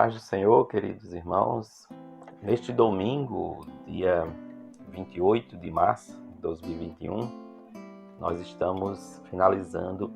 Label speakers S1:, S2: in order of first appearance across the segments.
S1: paz do Senhor, queridos irmãos. Neste domingo, dia 28 de março de 2021, nós estamos finalizando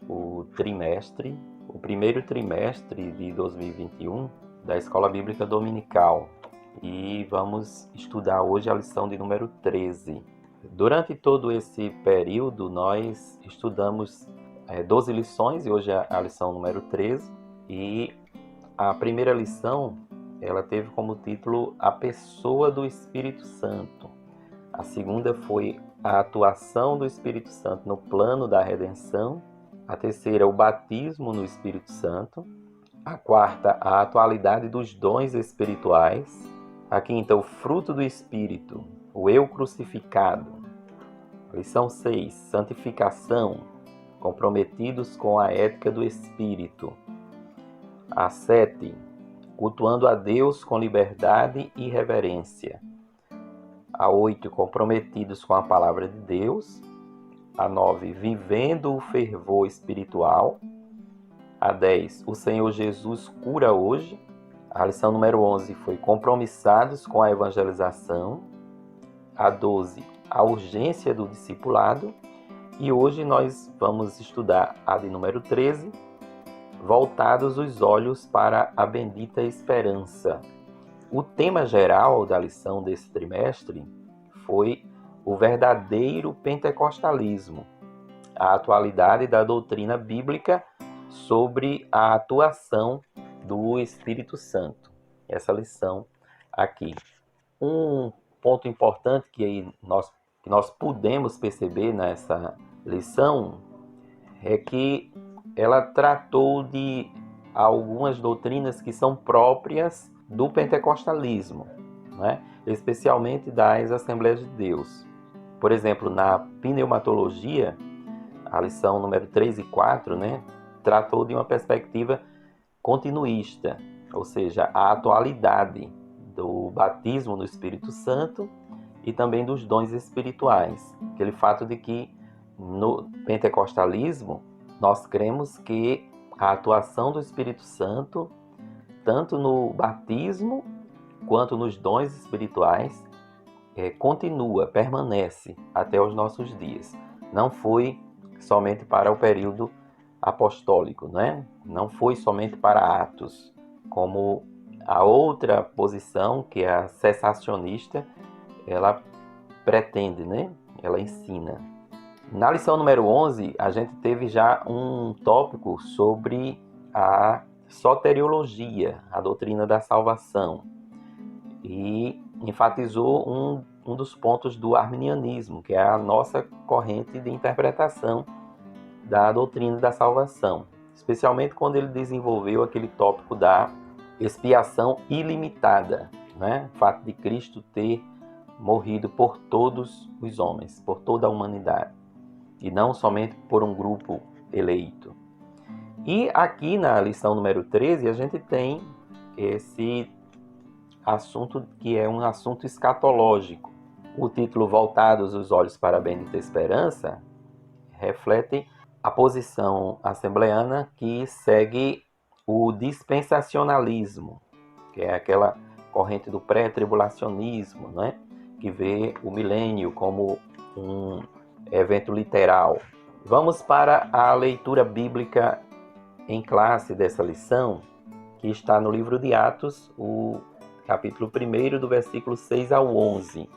S1: o primeiro trimestre de 2021 da Escola Bíblica Dominical. E vamos estudar hoje a lição de número 13. Durante todo esse período, nós estudamos 12 lições, e hoje é a lição número 13. E a primeira lição, ela teve como título A Pessoa do Espírito Santo. A segunda foi a atuação do Espírito Santo no plano da redenção. A terceira, o batismo no Espírito Santo. A quarta, a atualidade dos dons espirituais. A quinta, o fruto do Espírito, o eu crucificado. Lição 6, santificação, comprometidos com a ética do Espírito. A 7, cultuando a Deus com liberdade e reverência. A 8, comprometidos com a palavra de Deus. A 9, vivendo o fervor espiritual. A 10, o Senhor Jesus cura hoje. A lição número 11 foi compromissados com a evangelização. A 12, a urgência do discipulado. E hoje nós vamos estudar a de número 13, voltados os olhos para a bendita esperança. O tema geral da lição desse trimestre foi o verdadeiro pentecostalismo, a atualidade da doutrina bíblica sobre a atuação do Espírito Santo. Essa lição aqui. Um ponto importante que nós pudemos perceber nessa lição é que ela tratou de algumas doutrinas que são próprias do pentecostalismo, né? Especialmente das Assembleias de Deus. Por exemplo, na pneumatologia, a lição número 3 e 4, né, tratou de uma perspectiva continuista, ou seja, a atualidade do batismo no Espírito Santo e também dos dons espirituais. Aquele fato de que no pentecostalismo nós cremos que a atuação do Espírito Santo, tanto no batismo quanto nos dons espirituais, continua, permanece até os nossos dias. Não foi somente para o período apostólico, né? Não foi somente para Atos, como a outra posição, que é a cessacionista, ela pretende, né? Ela ensina. Na lição número 11, a gente teve já um tópico sobre a soteriologia, a doutrina da salvação, e enfatizou um dos pontos do arminianismo, que é a nossa corrente de interpretação da doutrina da salvação, especialmente quando ele desenvolveu aquele tópico da expiação ilimitada, né? O fato de Cristo ter morrido por todos os homens, por toda a humanidade, e não somente por um grupo eleito. E aqui na lição número 13, a gente tem esse assunto que é um assunto escatológico. O título Voltados os Olhos para a Bendita Esperança reflete a posição assembleana que segue o dispensacionalismo, que é aquela corrente do pré-tribulacionismo, né? Que vê o milênio como um evento literal. Vamos para a leitura bíblica em classe dessa lição, que está no livro de Atos, o capítulo 1, do versículo 6 ao 11.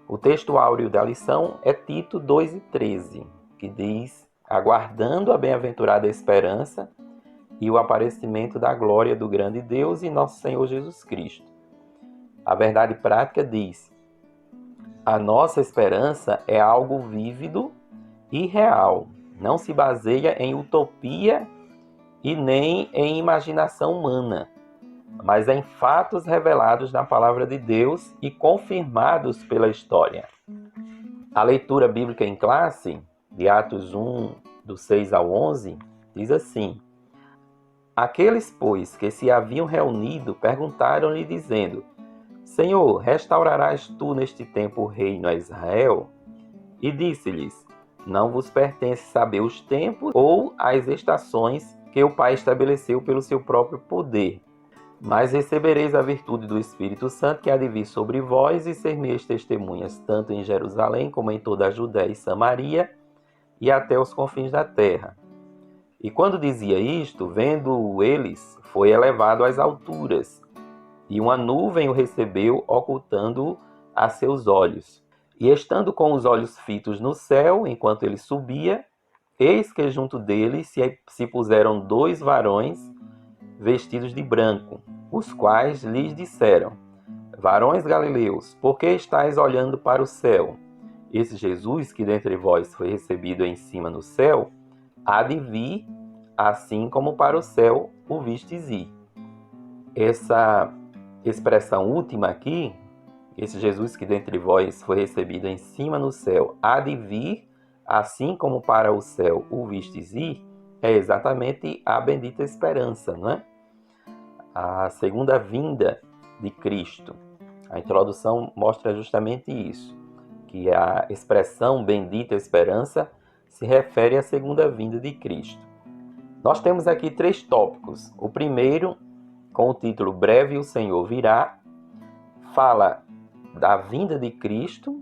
S1: O texto áureo da lição é Tito 2 e 13, que diz: aguardando a bem-aventurada esperança e o aparecimento da glória do grande Deus e nosso Senhor Jesus Cristo. A verdade prática diz: a nossa esperança é algo vívido e real. Não se baseia em utopia e nem em imaginação humana, mas em fatos revelados na palavra de Deus e confirmados pela história. A leitura bíblica em classe, de Atos 1, do 6 ao 11, diz assim: aqueles, pois, que se haviam reunido, perguntaram-lhe, dizendo: Senhor, restaurarás tu neste tempo o reino a Israel? E disse-lhes: não vos pertence saber os tempos ou as estações que o Pai estabeleceu pelo seu próprio poder. Mas recebereis a virtude do Espírito Santo, que há de vir sobre vós, e ser-me-eis testemunhas, tanto em Jerusalém, como em toda a Judéia e Samaria, e até os confins da terra. E quando dizia isto, vendo eles, foi elevado às alturas, e uma nuvem o recebeu, ocultando-o a seus olhos. E estando com os olhos fitos no céu, enquanto ele subia, eis que junto dele se puseram 2 varões vestidos de branco, os quais lhes disseram: varões galileus, por que estáis olhando para o céu? Esse Jesus, que dentre vós foi recebido em cima no céu, há de vir, assim como para o céu o vistes ir. Essa expressão última aqui, esse Jesus que dentre vós foi recebido em cima no céu, há de vir, assim como para o céu o vistes ir, é exatamente a bendita esperança, não é? A segunda vinda de Cristo. A introdução mostra justamente isso, que a expressão bendita esperança se refere à segunda vinda de Cristo. Nós temos aqui 3 tópicos. O primeiro, com o título Breve o Senhor virá, fala da vinda de Cristo,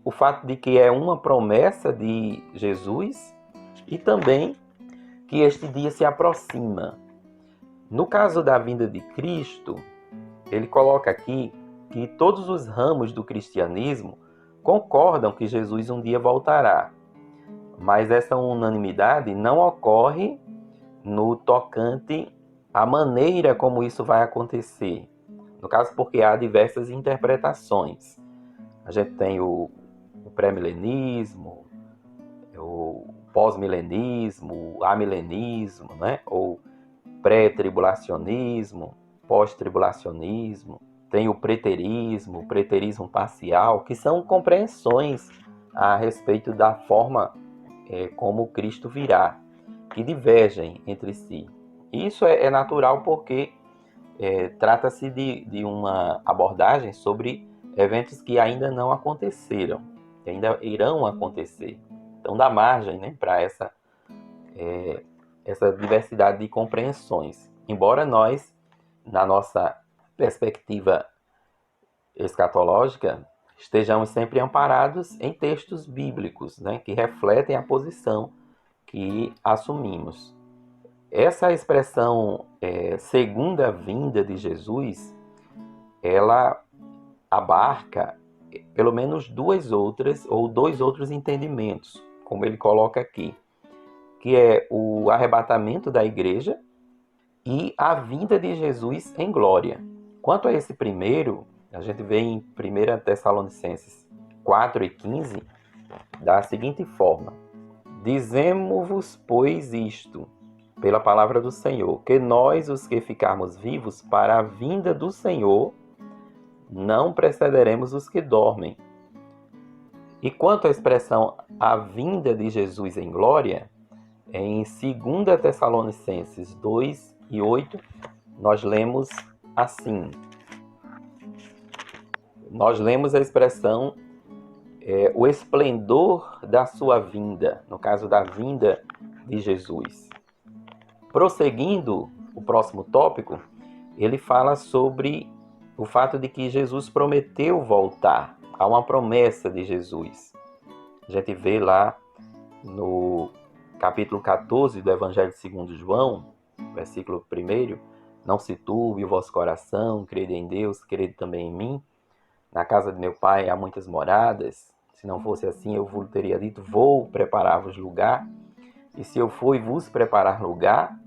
S1: o fato de que é uma promessa de Jesus e também que este dia se aproxima. No caso da vinda de Cristo, ele coloca aqui que todos os ramos do cristianismo concordam que Jesus um dia voltará. Mas essa unanimidade não ocorre no tocante à maneira como isso vai acontecer. No caso, porque há diversas interpretações. A gente tem o pré-milenismo, o pós-milenismo, o amilenismo, né? Ou pré-tribulacionismo, pós-tribulacionismo, tem o preterismo parcial, que são compreensões a respeito da forma como Cristo virá, que divergem entre si. Isso é natural porque trata-se de uma abordagem sobre eventos que ainda não aconteceram, que ainda irão acontecer. Então dá margem, né, para essa diversidade de compreensões. Embora nós, na nossa perspectiva escatológica, estejamos sempre amparados em textos bíblicos, né, que refletem a posição que assumimos. Essa expressão segunda vinda de Jesus, ela abarca pelo menos 2 outras ou 2 outros entendimentos, como ele coloca aqui, que é o arrebatamento da igreja e a vinda de Jesus em glória. Quanto a esse primeiro, a gente vê em 1 Tessalonicenses 4:15, da seguinte forma: dizemo-vos, pois, isto, pela palavra do Senhor, que nós, os que ficarmos vivos para a vinda do Senhor, não precederemos os que dormem. E quanto à expressão a vinda de Jesus em glória, em 2 Tessalonicenses 2:8, nós lemos assim. Nós lemos a expressão o esplendor da sua vinda, no caso da vinda de Jesus. Prosseguindo o próximo tópico, ele fala sobre o fato de que Jesus prometeu voltar. Há uma promessa de Jesus. A gente vê lá no capítulo 14 do Evangelho segundo João, versículo 1, não se turbe o vosso coração, crede em Deus, crede também em mim. Na casa de meu pai há muitas moradas. Se não fosse assim, eu vos teria dito, vou preparar-vos lugar. E se eu for e vos preparar lugar,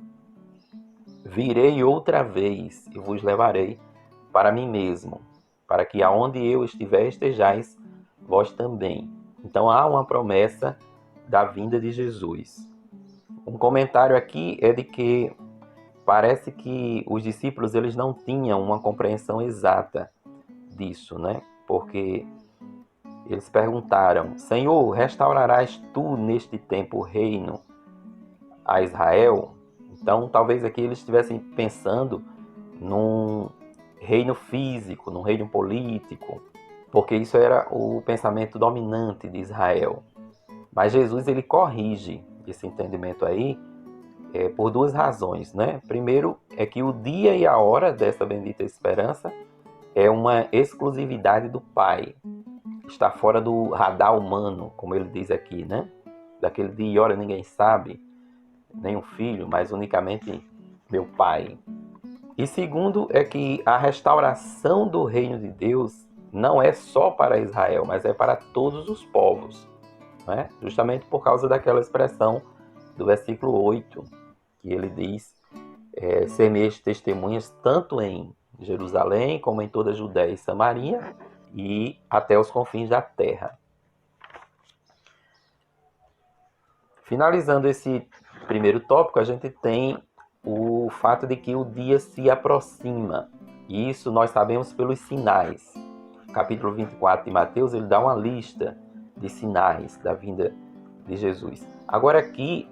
S1: virei outra vez e vos levarei para mim mesmo, para que aonde eu estiver, estejais vós também. Então há uma promessa da vinda de Jesus. Um comentário aqui é de que parece que os discípulos eles não tinham uma compreensão exata disso, né? Porque eles perguntaram: Senhor, restaurarás tu neste tempo o reino a Israel? Então talvez aqui eles estivessem pensando num reino físico, num reino político, porque isso era o pensamento dominante de Israel. Mas Jesus ele corrige esse entendimento aí, por duas razões, né? Primeiro é que o dia e a hora dessa bendita esperança é uma exclusividade do Pai. Está fora do radar humano, como ele diz aqui, né? Daquele dia e hora ninguém sabe, nem o Filho, mas unicamente meu Pai. E segundo é que a restauração do reino de Deus não é só para Israel, mas é para todos os povos, né? Justamente por causa daquela expressão do versículo 8, que ele diz, ser-me-eis testemunhas tanto em Jerusalém, como em toda a Judéia e Samaria, e até os confins da terra. Finalizando esse primeiro tópico, a gente tem o fato de que o dia se aproxima. E isso nós sabemos pelos sinais. Capítulo 24 de Mateus, ele dá uma lista de sinais da vinda de Jesus. Agora aqui,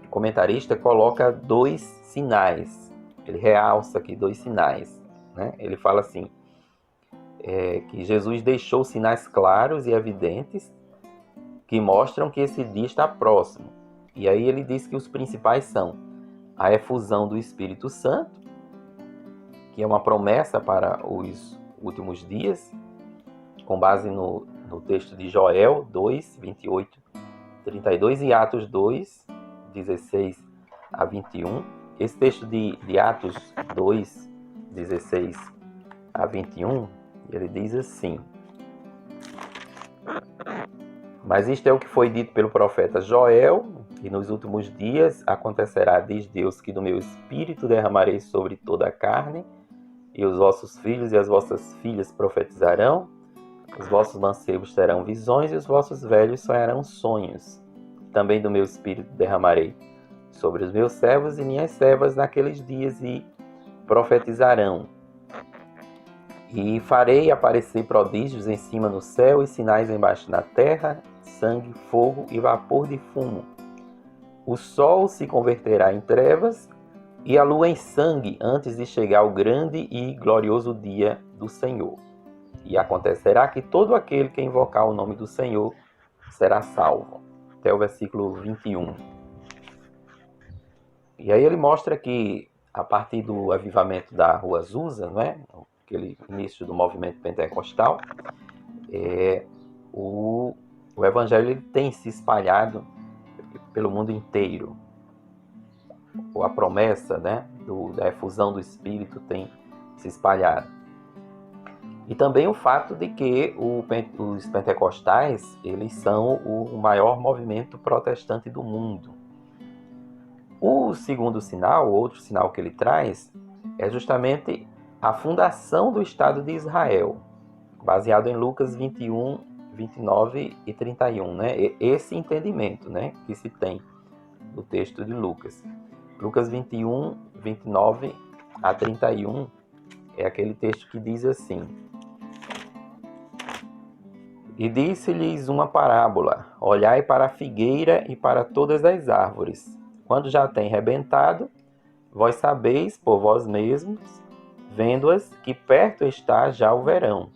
S1: o comentarista coloca 2 sinais. Ele realça aqui 2 sinais, né? Ele fala assim, que Jesus deixou sinais claros e evidentes que mostram que esse dia está próximo. E aí ele diz que os principais são a efusão do Espírito Santo, que é uma promessa para os últimos dias, com base no texto de Joel 2, 28, 32 e Atos 2, 16 a 21. Esse texto de Atos 2, 16 a 21, ele diz assim: mas isto é o que foi dito pelo profeta Joel, e nos últimos dias acontecerá, diz Deus, que do meu espírito derramarei sobre toda a carne, e os vossos filhos e as vossas filhas profetizarão, os vossos mancebos terão visões, e os vossos velhos sonharão sonhos. Também do meu espírito derramarei sobre os meus servos e minhas servas naqueles dias, e profetizarão. E farei aparecer prodígios em cima no céu e sinais embaixo na terra, sangue, fogo e vapor de fumo. O sol se converterá em trevas e a lua em sangue antes de chegar o grande e glorioso dia do Senhor. E acontecerá que todo aquele que invocar o nome do Senhor será salvo. Até o versículo 21. E aí ele mostra que, a partir do avivamento da Rua Azusa, né, aquele início do movimento pentecostal, o evangelho ele tem se espalhado pelo mundo inteiro. A promessa, né, da efusão do Espírito tem se espalhado. E também o fato de que os pentecostais eles são o maior movimento protestante do mundo. O segundo sinal, o outro sinal que ele traz, é justamente a fundação do Estado de Israel, baseado em Lucas 21, 29 e 31, né? Esse entendimento, né, que se tem do texto de Lucas. Lucas 21, 29 a 31 é aquele texto que diz assim: e disse-lhes uma parábola: olhai para a figueira e para todas as árvores. Quando já tem rebentado, vós sabeis por vós mesmos, vendo-as, que perto está já o verão.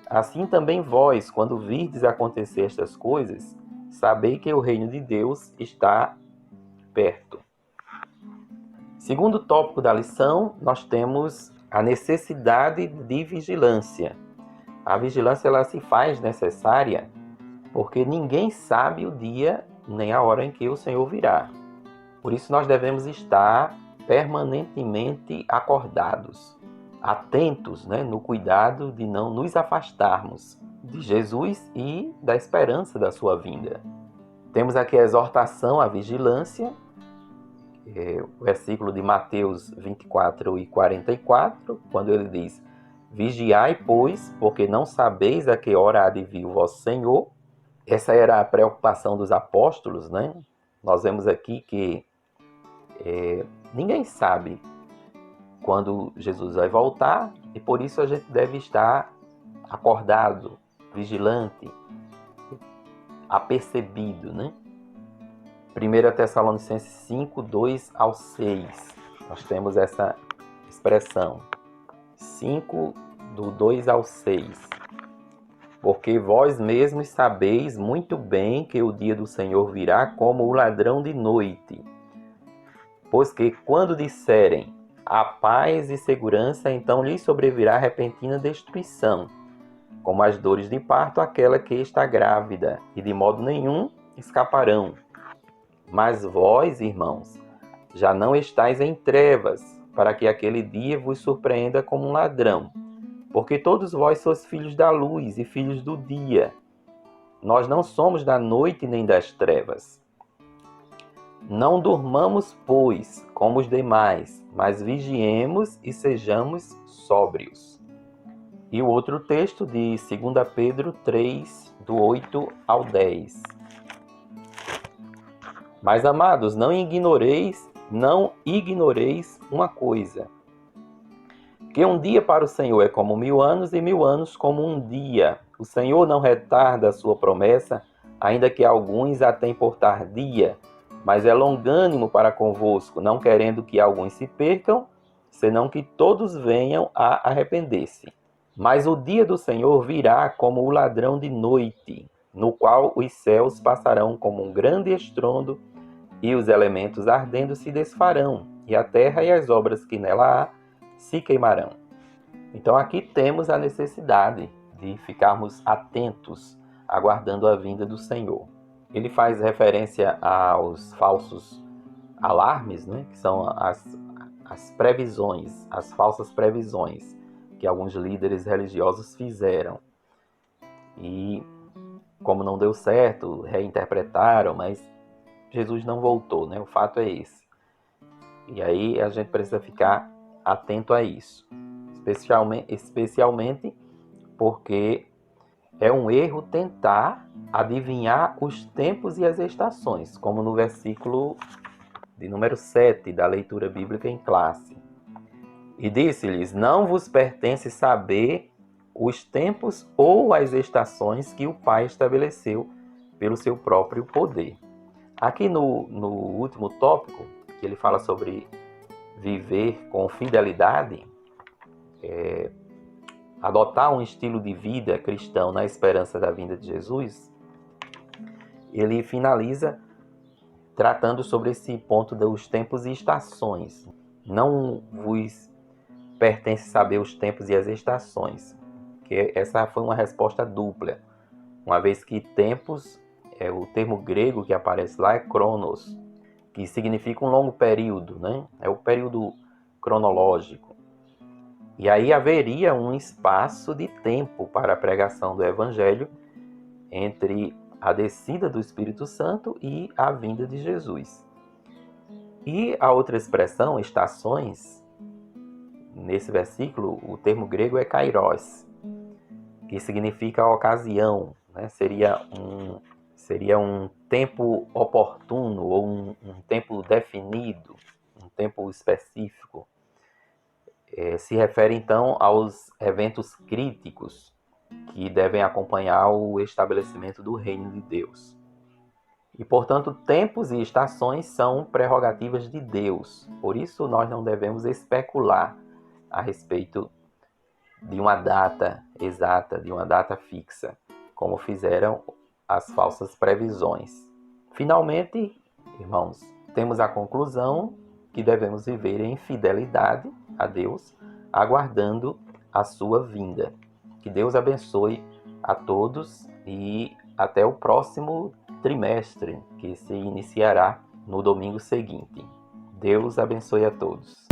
S1: Assim também vós, quando virdes acontecer estas coisas, sabei que o reino de Deus está perto. Segundo tópico da lição, nós temos a necessidade de vigilância. A vigilância ela se faz necessária porque ninguém sabe o dia nem a hora em que o Senhor virá. Por isso nós devemos estar permanentemente acordados, atentos, né, no cuidado de não nos afastarmos de Jesus e da esperança da sua vinda. Temos aqui a exortação à vigilância, o versículo de Mateus 24 e 44, quando ele diz: vigiai, pois, porque não sabeis a que hora há de vir o vosso Senhor. Essa era a preocupação dos apóstolos, né? Nós vemos aqui que ninguém sabe quando Jesus vai voltar, e por isso a gente deve estar acordado, vigilante, apercebido, né? 1 Tessalonicenses 5, 2 ao 6, nós temos essa expressão, 5, do 2 ao 6. Porque vós mesmos sabeis muito bem que o dia do Senhor virá como o ladrão de noite. Pois que quando disserem a paz e segurança, então lhes sobrevirá repentina destruição, como as dores de parto àquela que está grávida, e de modo nenhum escaparão. Mas vós, irmãos, já não estáis em trevas, para que aquele dia vos surpreenda como um ladrão. Porque todos vós sois filhos da luz e filhos do dia. Nós não somos da noite nem das trevas. Não durmamos, pois, como os demais, mas vigiemos e sejamos sóbrios. E o outro texto de 2 Pedro 3, do 8 ao 10. Mas, amados, não ignoreis uma coisa, que um dia para o Senhor é como 1000 anos e 1000 anos como um dia. O Senhor não retarda a sua promessa, ainda que alguns a tenham por tardia, mas é longânimo para convosco, não querendo que alguns se percam, senão que todos venham a arrepender-se. Mas o dia do Senhor virá como o ladrão de noite, no qual os céus passarão como um grande estrondo, e os elementos ardendo se desfarão, e a terra e as obras que nela há se queimarão. Então aqui temos a necessidade de ficarmos atentos, aguardando a vinda do Senhor. Ele faz referência aos falsos alarmes, né? Que são as previsões, as falsas previsões que alguns líderes religiosos fizeram. E como não deu certo, reinterpretaram, mas Jesus não voltou, né? O fato é esse. E aí a gente precisa ficar atento a isso. Especialmente porque é um erro tentar adivinhar os tempos e as estações, como no versículo de número 7 da leitura bíblica em classe. E disse-lhes: não vos pertence saber os tempos ou as estações que o Pai estabeleceu pelo seu próprio poder. Aqui no último tópico, que ele fala sobre viver com fidelidade, adotar um estilo de vida cristão na esperança da vinda de Jesus, ele finaliza tratando sobre esse ponto dos tempos e estações. Não vos pertence saber os tempos e as estações, que essa foi uma resposta dupla, uma vez que tempos, o termo grego que aparece lá é cronos, que significa um longo período, né? É o período cronológico. E aí haveria um espaço de tempo para a pregação do Evangelho entre a descida do Espírito Santo e a vinda de Jesus. E a outra expressão, estações, nesse versículo, o termo grego é kairos, que significa ocasião, né? Seria um tempo oportuno ou um tempo definido, um tempo específico. Se refere então aos eventos críticos que devem acompanhar o estabelecimento do reino de Deus. E, portanto, tempos e estações são prerrogativas de Deus. Por isso, nós não devemos especular a respeito de uma data exata, de uma data fixa, como fizeram as falsas previsões. Finalmente, irmãos, temos a conclusão que devemos viver em fidelidade a Deus, aguardando a sua vinda. Que Deus abençoe a todos e até o próximo trimestre, que se iniciará no domingo seguinte. Deus abençoe a todos.